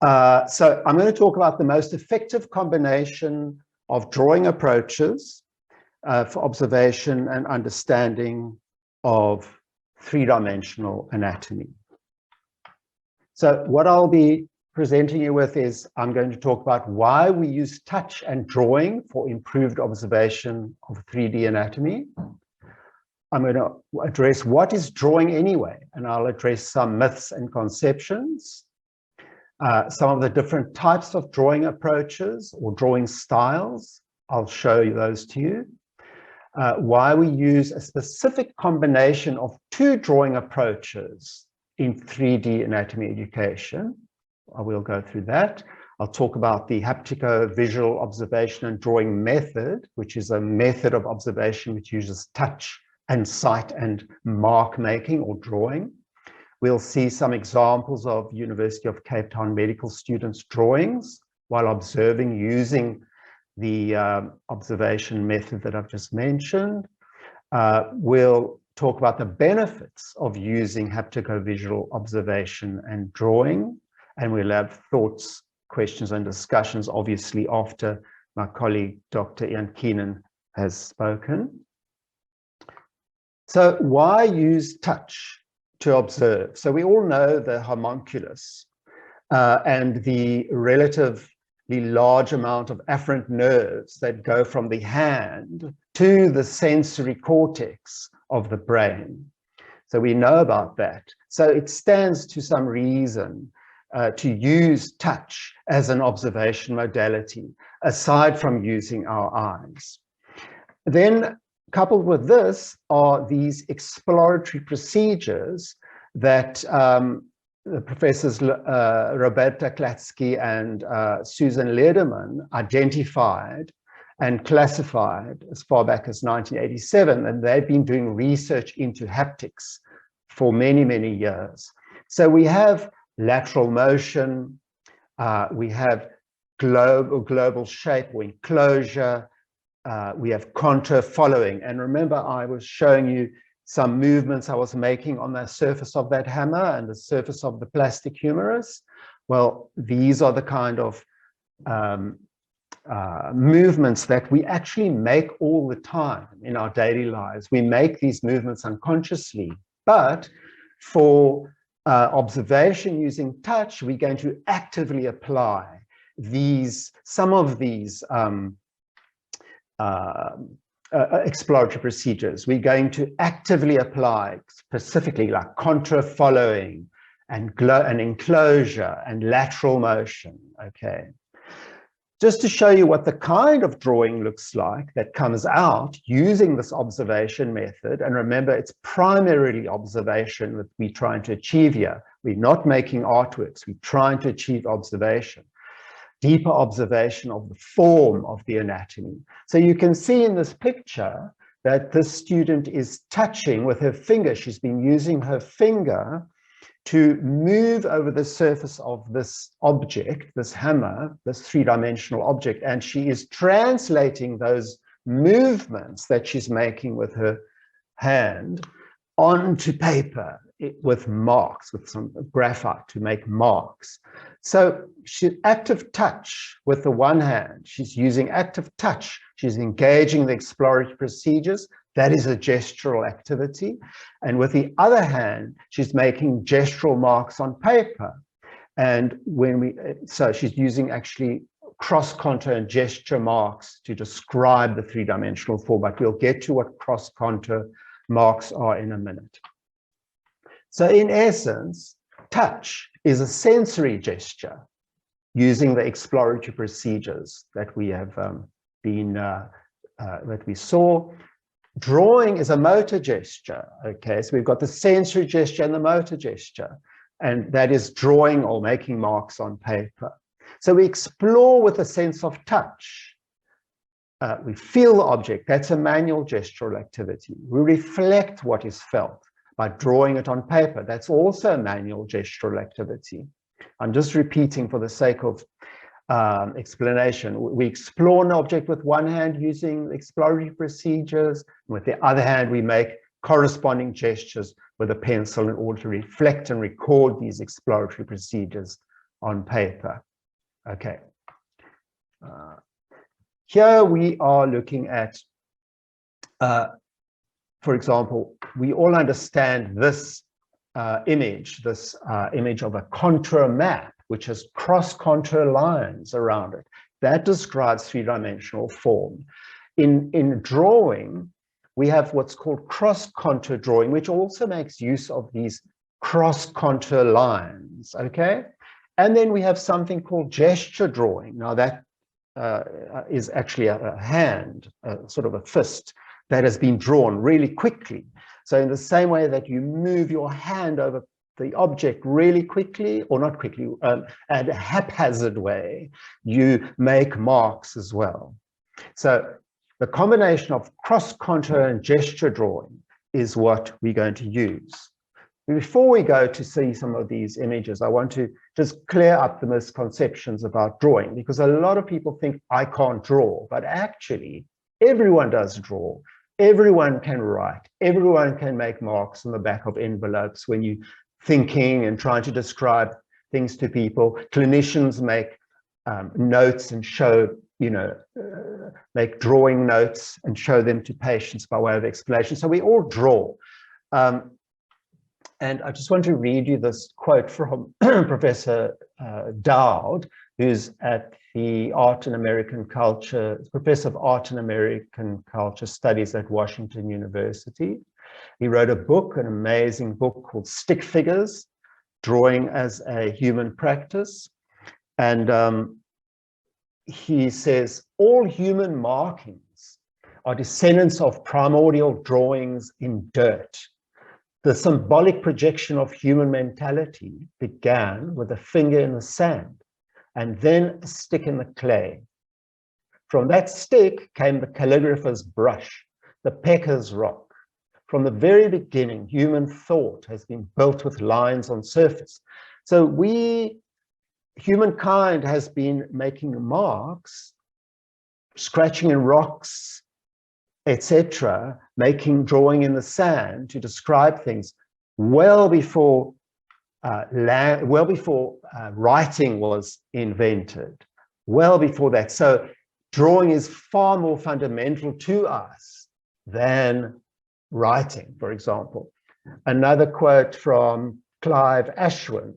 So I'm going to talk about the most effective combination of drawing approaches for observation and understanding of three-dimensional anatomy. So what I'll be presenting you with is I'm going to talk about why we use touch and drawing for improved observation of 3D anatomy. I'm going to address what is drawing anyway, and I'll address some myths and conceptions, some of the different types of drawing approaches or drawing styles. I'll show you those to you. Why we use a specific combination of two drawing approaches in 3D anatomy education. I will go through that. I'll talk about the haptico-visual observation and drawing method, which is a method of observation which uses touch and sight and mark making or drawing. We'll see some examples of University of Cape Town medical students' drawings while observing using the observation method that I've just mentioned. We'll talk about the benefits of using haptico-visual observation and drawing, and we'll have thoughts, questions, and discussions, obviously, after my colleague, Dr. Ian Keenan, has spoken. So why use touch to observe? So we all know the homunculus and the relatively large amount of afferent nerves that go from the hand to the sensory cortex of the brain. So we know about that. So it stands to some reason to use touch as an observation modality, aside from using our eyes. Then, coupled with this are these exploratory procedures that the professors Roberta Klatsky and Susan Lederman identified and classified as far back as 1987, and they've been doing research into haptics for many, many years. So we have lateral motion, we have global shape or enclosure, we have contour following. And remember, I was showing you some movements I was making on the surface of that hammer and the surface of the plastic humerus. Well, these are the kind of movements that we actually make all the time in our daily lives. We make these movements unconsciously, but for observation using touch, we're going to actively apply some of these exploratory procedures. We're going to actively apply specifically like contour following and enclosure and lateral motion. Okay. Just to show you what the kind of drawing looks like that comes out using this observation method, and remember, it's primarily observation that we're trying to achieve here. We're not making artworks, we're trying to achieve observation, deeper observation of the form of the anatomy. So you can see in this picture that this student is touching with her finger. She's been using her finger to move over the surface of this object, this hammer, this three-dimensional object, and she is translating those movements that she's making with her hand onto paper with marks, with some graphite to make marks. So she's active touch with the one hand. She's using active touch. She's engaging the exploratory procedures. That is a gestural activity. And with the other hand, she's making gestural marks on paper. And so she's using actually cross-contour and gesture marks to describe the three-dimensional form, but we'll get to what cross-contour marks are in a minute. So in essence, touch is a sensory gesture using the exploratory procedures that we have that we saw. Drawing is a motor gesture, okay? So we've got the sensory gesture and the motor gesture, and that is drawing or making marks on paper. So we explore with a sense of touch. We feel the object, that's a manual gestural activity. We reflect what is felt by drawing it on paper. That's also a manual gestural activity. I'm just repeating for the sake of explanation. We explore an object with one hand using exploratory procedures. With the other hand, we make corresponding gestures with a pencil in order to reflect and record these exploratory procedures on paper. Okay. Here we are looking at, for example, we all understand this image of a contour map, which has cross-contour lines around it. That describes three-dimensional form. In drawing, we have what's called cross-contour drawing, which also makes use of these cross-contour lines, okay? And then we have something called gesture drawing. Now that is actually a hand, sort of a fist, that has been drawn really quickly. So in the same way that you move your hand over the object really quickly, or not quickly, at a haphazard way, you make marks as well. So the combination of cross-contour and gesture drawing is what we're going to use. Before we go to see some of these images, I want to just clear up the misconceptions about drawing, because a lot of people think I can't draw, but actually everyone does draw. Everyone can write. Everyone can make marks on the back of envelopes when you're thinking and trying to describe things to people. Clinicians make notes and show, make drawing notes and show them to patients by way of explanation. So we all draw. And I just want to read you this quote from Professor Dowd, who's at the Art and American Culture, Professor of Art and American Culture Studies at Washington University. He wrote a book, an amazing book called Stick Figures, Drawing as a Human Practice. And he says, all human markings are descendants of primordial drawings in dirt. The symbolic projection of human mentality began with a finger in the sand and then a stick in the clay. From that stick came the calligrapher's brush, the pecker's rock. From the very beginning, human thought has been built with lines on surface. So humankind has been making marks, scratching in rocks, etc., drawing in the sand to describe things well before writing was invented, well before that. So drawing is far more fundamental to us than writing, for example. Another quote from Clive Ashwin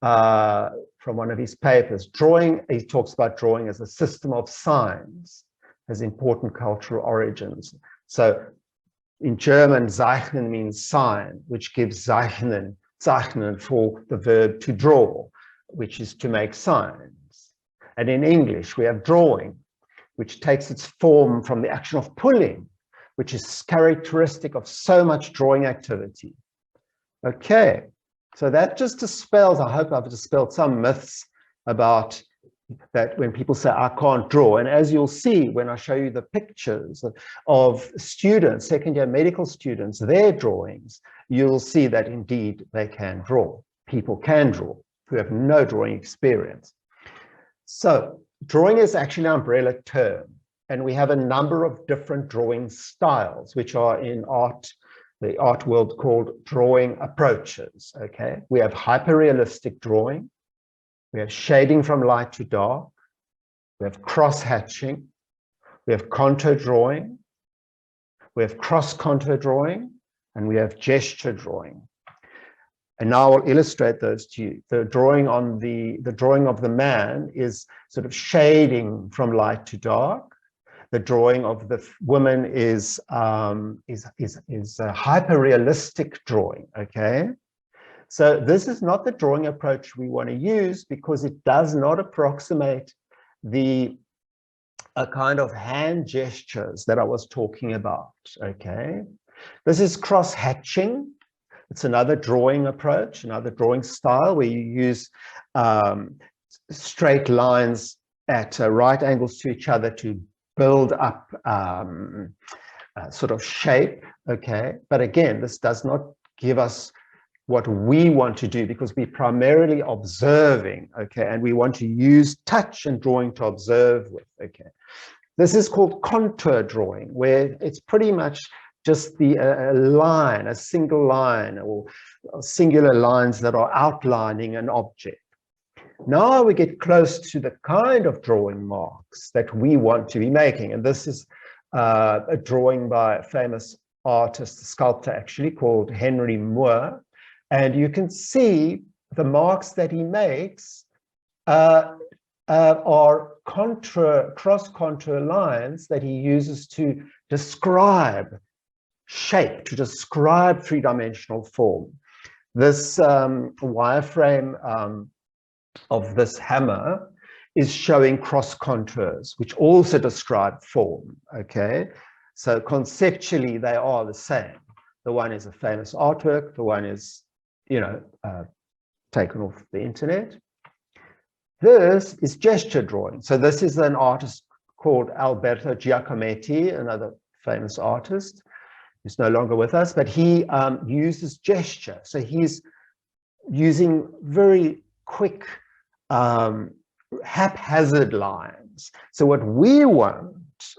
from one of his papers. He talks about drawing as a system of signs, has important cultural origins. So in German, zeichnen means sign, which gives zeichnen for the verb to draw, which is to make signs. And in English, we have drawing, which takes its form from the action of pulling, which is characteristic of so much drawing activity. Okay, so that just dispels, I hope I've dispelled some myths about that when people say, I can't draw. And as you'll see when I show you the pictures of students, second-year medical students, their drawings, you'll see that indeed they can draw. People can draw who have no drawing experience. So drawing is actually an umbrella term, and we have a number of different drawing styles, which are in art, the art world called drawing approaches, okay? We have hyperrealistic drawing. We have shading from light to dark. We have cross-hatching. We have contour drawing. We have cross-contour drawing, and we have gesture drawing. And now I'll illustrate those to you. The drawing on the drawing of the man is sort of shading from light to dark. The drawing of the woman is a hyper-realistic drawing. Okay. So this is not the drawing approach we want to use because it does not approximate the kind of hand gestures that I was talking about, okay? This is cross-hatching. It's another drawing approach, another drawing style where you use straight lines at right angles to each other to build up sort of shape, okay? But again, this does not give us what we want to do because we're primarily observing, okay, and we want to use touch and drawing to observe with, okay. This is called contour drawing, where it's pretty much just the line, a single line or singular lines that are outlining an object, Now we get close to the kind of drawing marks that we want to be making. And this is a drawing by a famous artist, sculptor actually, called Henry Moore. And you can see the marks that he makes are cross-contour lines that he uses to describe shape, to describe three-dimensional form. This wireframe of this hammer is showing cross contours, which also describe form, okay? So conceptually, they are the same. The one is a famous artwork, the one is, you know, taken off the internet. This is gesture drawing. So this is an artist called Alberto Giacometti, another famous artist who's no longer with us, but he uses gesture. So he's using very quick, haphazard lines. So what we want,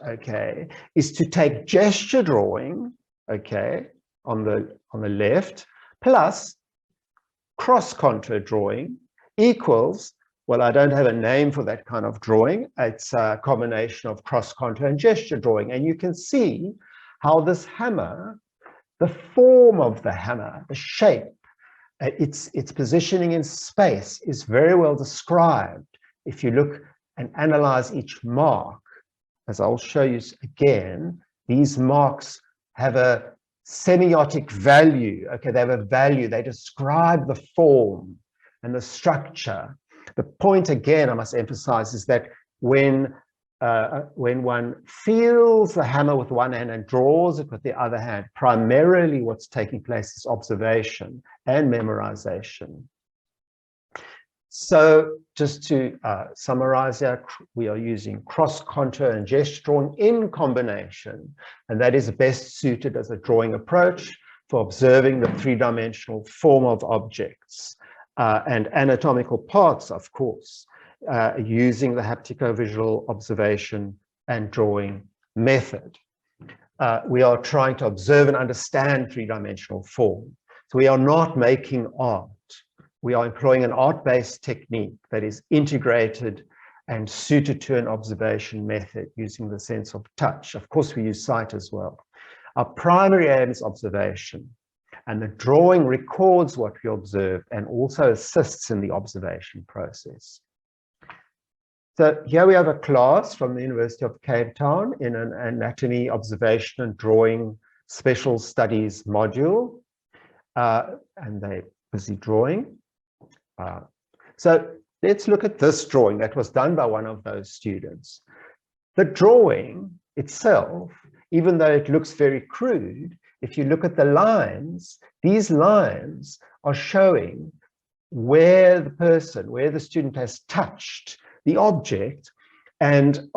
okay, is to take gesture drawing, okay, on the left, plus cross contour drawing equals, well, I don't have a name for that kind of drawing. It's a combination of cross contour and gesture drawing. And you can see how this hammer, the form of the hammer, the shape, its positioning in space is very well described. If you look and analyze each mark, as I'll show you again, these marks have a semiotic value. Okay, they have a value. They describe the form and the structure. The point, again, I must emphasize, is that when one feels the hammer with one hand and draws it with the other hand, primarily what's taking place is observation and memorization. So just to summarize here, we are using cross contour and gesture drawing in combination, and that is best suited as a drawing approach for observing the three-dimensional form of objects and anatomical parts, of course, using the haptico-visual observation and drawing method. We are trying to observe and understand three-dimensional form. So we are not making art. We are employing an art-based technique that is integrated and suited to an observation method using the sense of touch. Of course, we use sight as well. Our primary aim is observation, and the drawing records what we observe and also assists in the observation process. So here we have a class from the University of Cape Town in an anatomy, observation and drawing special studies module, and they're busy drawing. So let's look at this drawing that was done by one of those students. The drawing itself, even though it looks very crude, if you look at the lines, these lines are showing where the student has touched the object and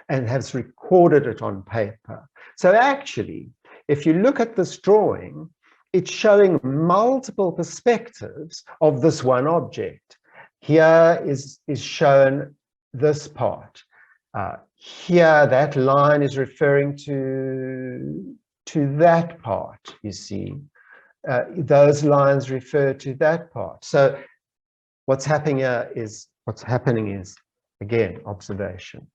has recorded it on paper. So actually, if you look at this drawing, it's showing multiple perspectives of this one object. Here is shown this part. Here, that line is referring to that part, you see. Those lines refer to that part. So what's happening is, again, observation.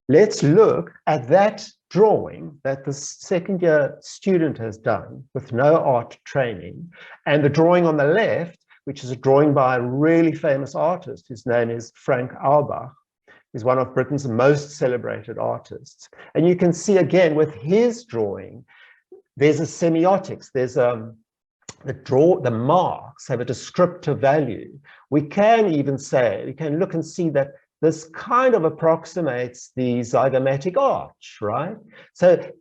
Let's look at that drawing that the second-year student has done with no art training, and the drawing on the left, which is a drawing by a really famous artist. His name is Frank Auerbach. He's one of Britain's most celebrated artists. And you can see again with his drawing, there's a semiotics. There's the marks have a descriptive value. We can even say, we can look and see that this kind of approximates the zygomatic arch, right? So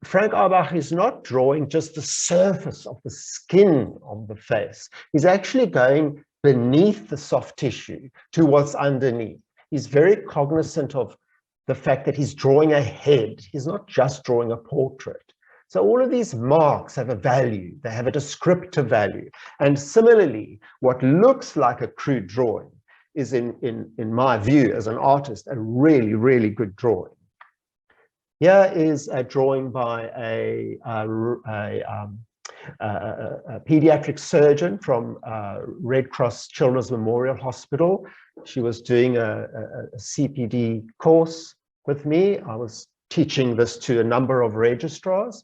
Frank Auerbach is not drawing just the surface of the skin of the face. He's actually going beneath the soft tissue to what's underneath. He's very cognizant of the fact that he's drawing a head. He's not just drawing a portrait. So all of these marks have a value. They have a descriptive value. And similarly, what looks like a crude drawing is, in my view, as an artist, a really, really good drawing. Here is a drawing by a pediatric surgeon from Red Cross Children's Memorial Hospital. She was doing a CPD course with me. I was teaching this to a number of registrars.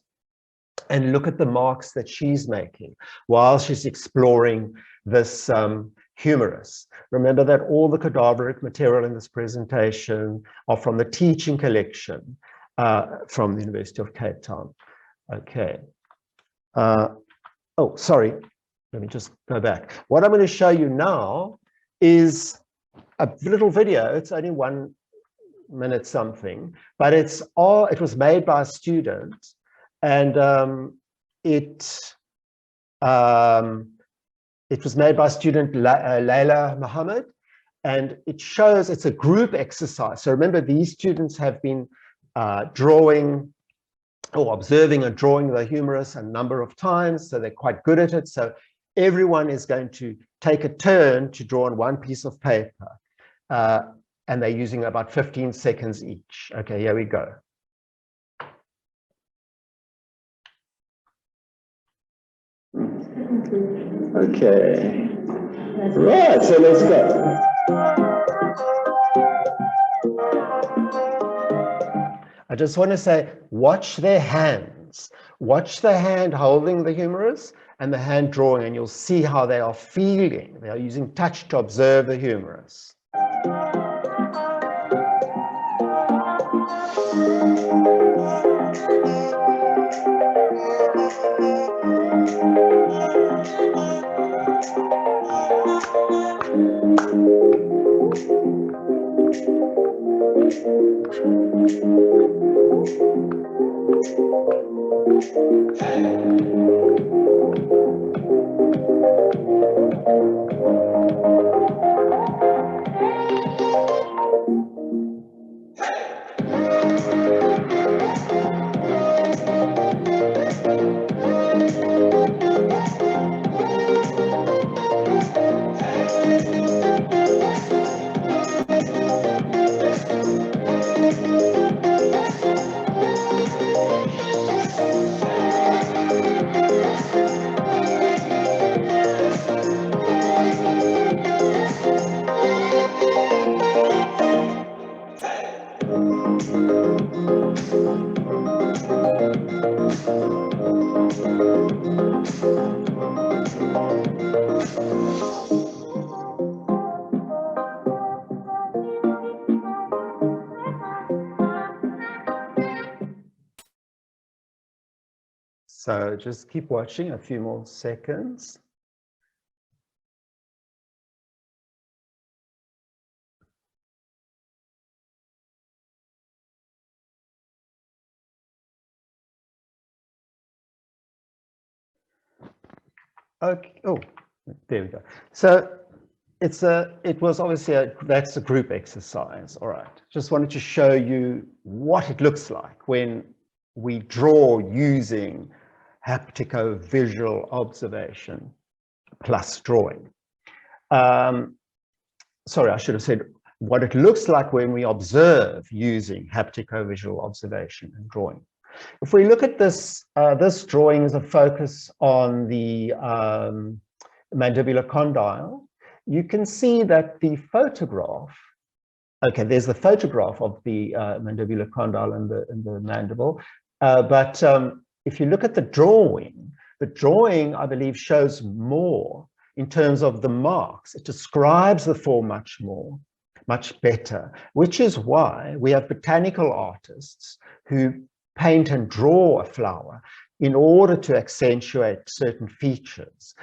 And look at the marks that she's making while she's exploring this humerus. Remember that all the cadaveric material in this presentation are from the teaching collection from the University of Cape Town. Okay. Oh, sorry. Let me just go back. What I'm going to show you now is a little video. It's only 1 minute something, but it was made by a student, and it was made by student Layla Muhammad, and it shows it's a group exercise. So remember, these students have been drawing or observing and drawing the humerus a number of times, so they're quite good at it. So everyone is going to take a turn to draw on one piece of paper, and they're using about 15 seconds each. Okay, here we go. Okay, right, so let's go. I just want to say, watch their hands. Watch the hand holding the humerus and the hand drawing, and you'll see how they are feeling. They are using touch to observe the humerus. So just keep watching a few more seconds. Okay. Oh, there we go. So it was obviously that's a group exercise. All right. Just wanted to show you what it looks like when we draw using haptico-visual observation plus drawing. Sorry, I should have said what it looks like when we observe using haptico-visual observation and drawing. If we look at this, this drawing is a focus on the mandibular condyle. You can see that the photograph, okay, there's the photograph of the mandibular condyle and the mandible, but if you look at the drawing, I believe, shows more in terms of the marks. It describes the form much better, which is why we have botanical artists who paint and draw a flower in order to accentuate certain features.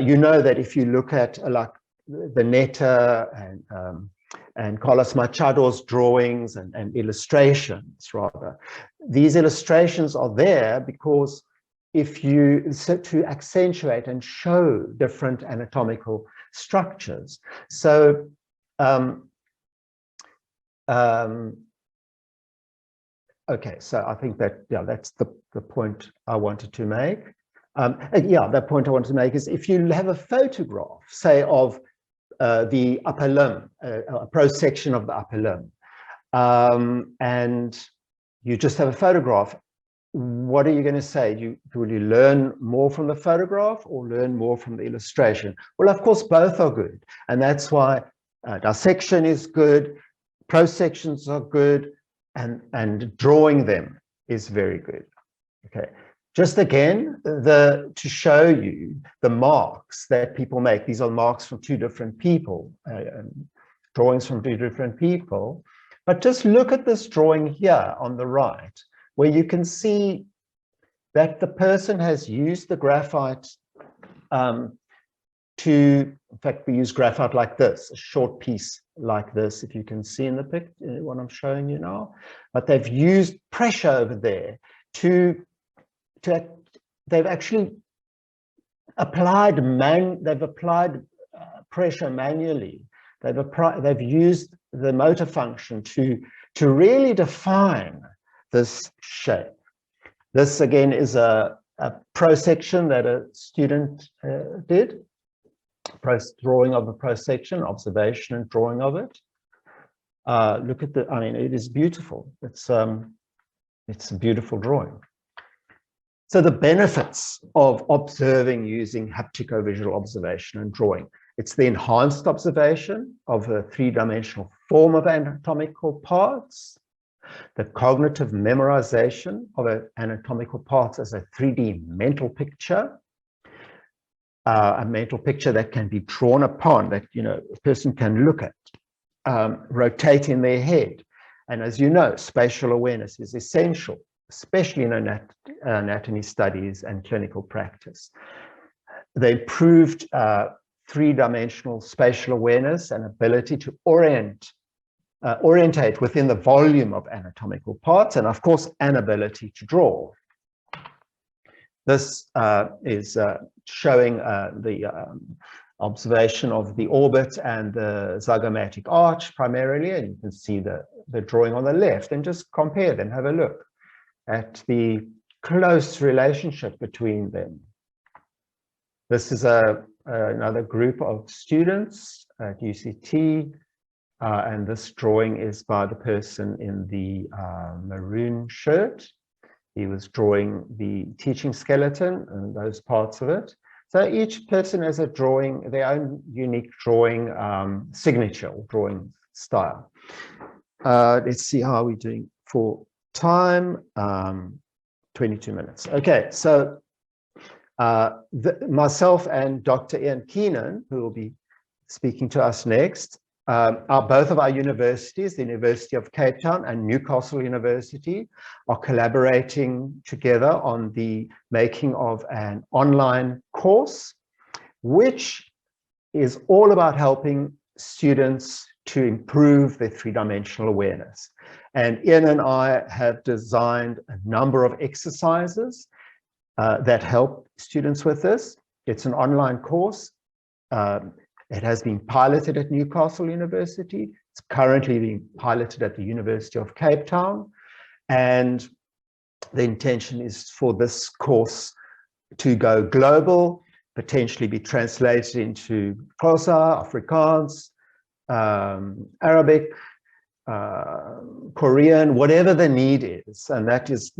You know that if you look at like the Netta and Carlos Machado's drawings and illustrations, rather, these illustrations are there because to accentuate and show different anatomical structures. So okay, so I think that, yeah, that's the point I wanted to make. Yeah, that point I wanted to make is if you have a photograph, say, of the upper limb, a prosection of the upper limb, and you just have a photograph, what are you going to say? Will you learn more from the photograph or learn more from the illustration? Well, of course, both are good. And that's why dissection is good, prosections are good, and drawing them is very good. Okay. Just again, to show you the marks that people make. These are marks from two different people, drawings from two different people. But just look at this drawing here on the right, where you can see that the person has used the graphite in fact, we use graphite like this, a short piece like this, if you can see in the picture, what I'm showing you now. But they've used pressure over there they've actually applied pressure manually. They've used the motor function to really define this shape. This again is a prosection that a student did. Drawing of a prosection, observation and drawing of it. Look at I mean, it is beautiful. It's a beautiful drawing. So the benefits of observing using haptico-visual observation and drawing. It's the enhanced observation of a three-dimensional form of anatomical parts, the cognitive memorization of anatomical parts as a 3D mental picture, a mental picture that can be drawn upon, that a person can look at, rotate in their head. And as you know, spatial awareness is essential, especially in anatomy studies and clinical practice. They improved three-dimensional spatial awareness and ability to orientate within the volume of anatomical parts, and of course, an ability to draw. This is showing the observation of the orbit and the zygomatic arch primarily, and you can see the drawing on the left, and just compare them, have a look at the close relationship between them. This is another group of students at UCT, and this drawing is by the person in the maroon shirt. He was drawing the teaching skeleton and those parts of it. So each person has a drawing, their own unique drawing signature or drawing style. Let's see how we're doing for time. 22 minutes. Okay, so myself and Dr. Ian Keenan, who will be speaking to us next, are both of our universities, the University of Cape Town and Newcastle University, are collaborating together on the making of an online course, which is all about helping students to improve their three-dimensional awareness. And Ian and I have designed a number of exercises that help students with this. It's an online course. It has been piloted at Newcastle University. It's currently being piloted at the University of Cape Town. And the intention is for this course to go global, potentially be translated into Xhosa, Afrikaans, Arabic, Korean, whatever the need is. And that is,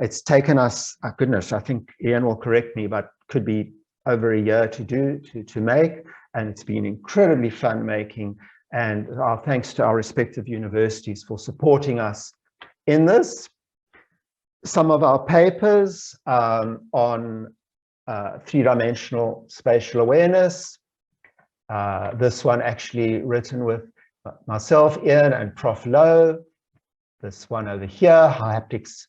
it's taken us, goodness, I think Ian will correct me, but could be over a year to make. And it's been incredibly fun making. And our thanks to our respective universities for supporting us in this. Some of our papers on three-dimensional spatial awareness. This one actually written with myself, Ian, and Prof. Lowe. This one over here, how haptics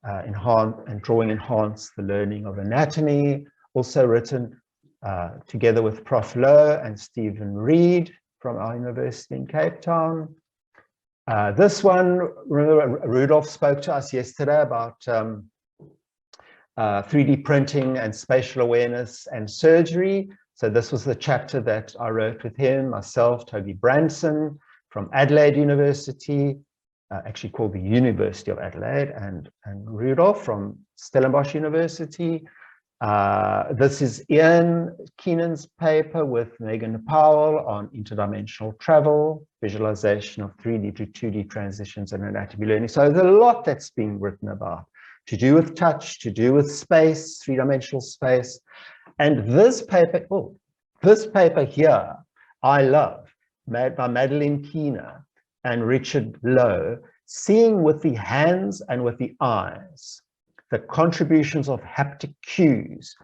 enhance and drawing enhance the learning of anatomy. Also written together with Prof. Lowe and Stephen Reed from our university in Cape Town. This one, Rudolph spoke to us yesterday about 3D printing and spatial awareness and surgery. So this was the chapter that I wrote with him, myself, Toby Branson from Adelaide University, actually called the University of Adelaide, and Rudolph from Stellenbosch University. This is Ian Keenan's paper with Megan Powell on interdimensional travel, visualization of 3D to 2D transitions and anatomy learning. So there's a lot that's being written about to do with touch, to do with space, three-dimensional space. And this paper, oh, this paper here, I love, made by Madeleine Keener and Richard Lowe, seeing with the hands and with the eyes the contributions of haptic cues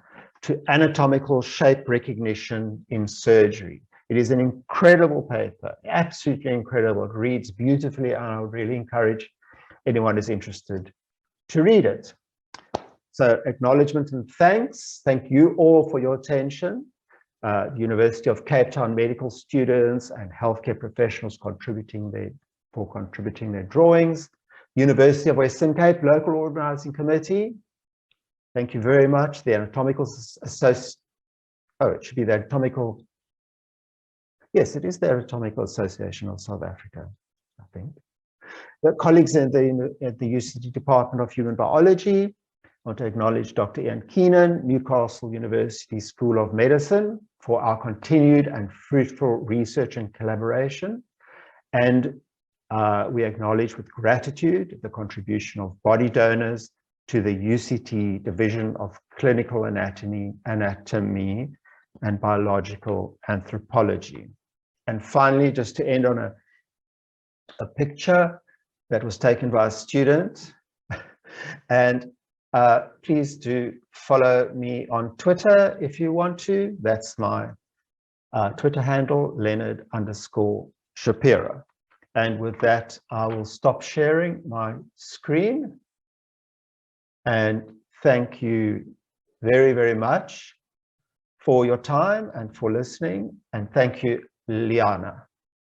to anatomical shape recognition in surgery. It is an incredible paper, absolutely incredible. It reads beautifully, and I would really encourage anyone who's interested to read it. So acknowledgement and thanks. Thank you all for your attention. The University of Cape Town medical students and healthcare professionals contributing their drawings. University of Western Cape Local Organizing Committee. Thank you very much. The Anatomical Association. Oh, it should be the Anatomical. Yes, it is the Anatomical Association of South Africa, I think. The colleagues at the UCT Department of Human Biology. I want to acknowledge Dr. Ian Keenan, Newcastle University School of Medicine, for our continued and fruitful research and collaboration. And we acknowledge with gratitude the contribution of body donors to the UCT Division of Clinical Anatomy and Biological Anthropology. And finally, just to end on a picture that was taken by a student. And please do follow me on Twitter if you want to. That's my Twitter handle, Leonard_Shapiro. And with that, I will stop sharing my screen. And thank you very, very much for your time and for listening. And thank you, Liana.